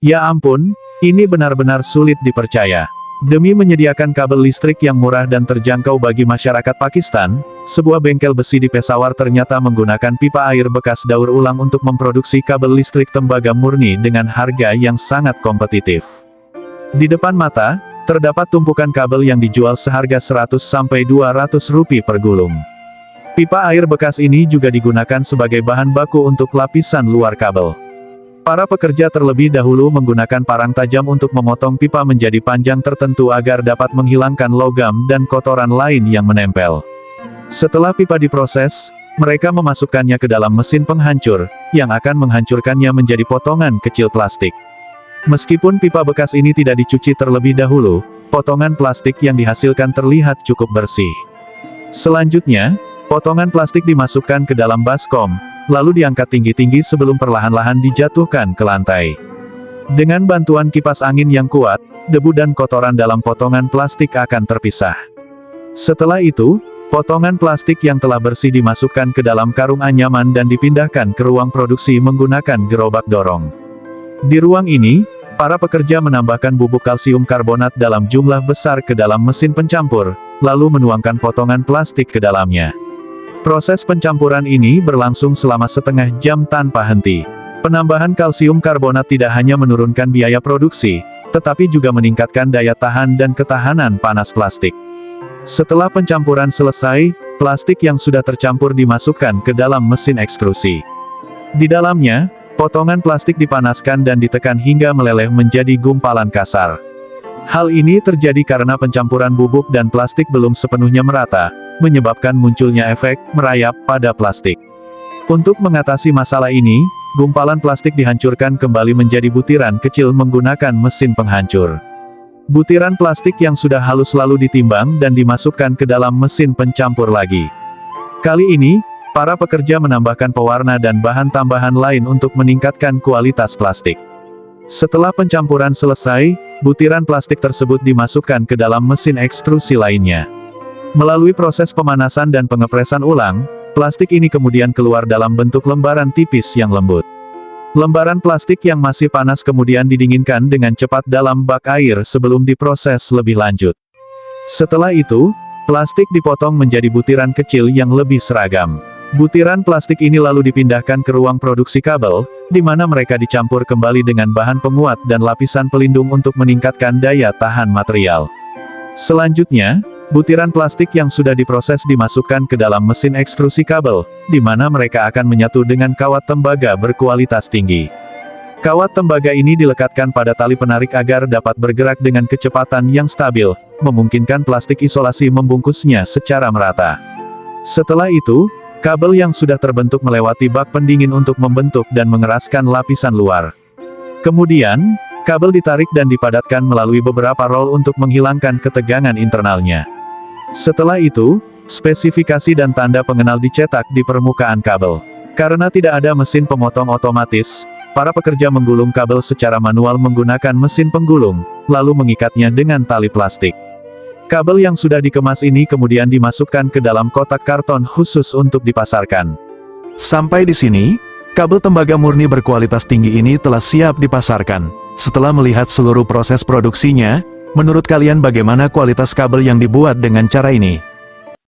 Ya ampun, ini benar-benar sulit dipercaya. Demi menyediakan kabel listrik yang murah dan terjangkau bagi masyarakat Pakistan, sebuah bengkel besi di Peshawar ternyata menggunakan pipa air bekas daur ulang untuk memproduksi kabel listrik tembaga murni dengan harga yang sangat kompetitif. Di depan mata, terdapat tumpukan kabel yang dijual seharga Rp100–200 per gulung. Pipa air bekas ini juga digunakan sebagai bahan baku untuk lapisan luar kabel. Para pekerja terlebih dahulu menggunakan parang tajam untuk memotong pipa menjadi panjang tertentu agar dapat menghilangkan logam dan kotoran lain yang menempel. Setelah pipa diproses, mereka memasukkannya ke dalam mesin penghancur, yang akan menghancurkannya menjadi potongan kecil plastik. Meskipun pipa bekas ini tidak dicuci terlebih dahulu, potongan plastik yang dihasilkan terlihat cukup bersih. Selanjutnya, potongan plastik dimasukkan ke dalam baskom, lalu diangkat tinggi-tinggi sebelum perlahan-lahan dijatuhkan ke lantai. Dengan bantuan kipas angin yang kuat, debu dan kotoran dalam potongan plastik akan terpisah. Setelah itu, potongan plastik yang telah bersih dimasukkan ke dalam karung anyaman dan dipindahkan ke ruang produksi menggunakan gerobak dorong. Di ruang ini, para pekerja menambahkan bubuk kalsium karbonat dalam jumlah besar ke dalam mesin pencampur, lalu menuangkan potongan plastik ke dalamnya. Proses pencampuran ini berlangsung selama setengah jam tanpa henti. Penambahan kalsium karbonat tidak hanya menurunkan biaya produksi, tetapi juga meningkatkan daya tahan dan ketahanan panas plastik. Setelah pencampuran selesai, plastik yang sudah tercampur dimasukkan ke dalam mesin ekstrusi. Di dalamnya, potongan plastik dipanaskan dan ditekan hingga meleleh menjadi gumpalan kasar. Hal ini terjadi karena pencampuran bubuk dan plastik belum sepenuhnya merata, menyebabkan munculnya efek merayap pada plastik. Untuk mengatasi masalah ini, gumpalan plastik dihancurkan kembali menjadi butiran kecil menggunakan mesin penghancur. Butiran plastik yang sudah halus lalu ditimbang dan dimasukkan ke dalam mesin pencampur lagi. Kali ini, para pekerja menambahkan pewarna dan bahan tambahan lain untuk meningkatkan kualitas plastik. Setelah pencampuran selesai, butiran plastik tersebut dimasukkan ke dalam mesin ekstrusi lainnya. Melalui proses pemanasan dan pengepresan ulang, plastik ini kemudian keluar dalam bentuk lembaran tipis yang lembut. Lembaran plastik yang masih panas kemudian didinginkan dengan cepat dalam bak air sebelum diproses lebih lanjut. Setelah itu, plastik dipotong menjadi butiran kecil yang lebih seragam. Butiran plastik ini lalu dipindahkan ke ruang produksi kabel, di mana mereka dicampur kembali dengan bahan penguat dan lapisan pelindung untuk meningkatkan daya tahan material. Selanjutnya, butiran plastik yang sudah diproses dimasukkan ke dalam mesin ekstrusi kabel, di mana mereka akan menyatu dengan kawat tembaga berkualitas tinggi. Kawat tembaga ini dilekatkan pada tali penarik agar dapat bergerak dengan kecepatan yang stabil, memungkinkan plastik isolasi membungkusnya secara merata. Setelah itu, kabel yang sudah terbentuk melewati bak pendingin untuk membentuk dan mengeraskan lapisan luar. Kemudian, kabel ditarik dan dipadatkan melalui beberapa roll untuk menghilangkan ketegangan internalnya. Setelah itu, spesifikasi dan tanda pengenal dicetak di permukaan kabel. Karena tidak ada mesin pemotong otomatis, para pekerja menggulung kabel secara manual menggunakan mesin penggulung, lalu mengikatnya dengan tali plastik. Kabel yang sudah dikemas ini kemudian dimasukkan ke dalam kotak karton khusus untuk dipasarkan. Sampai di sini, kabel tembaga murni berkualitas tinggi ini telah siap dipasarkan. Setelah melihat seluruh proses produksinya, menurut kalian bagaimana kualitas kabel yang dibuat dengan cara ini?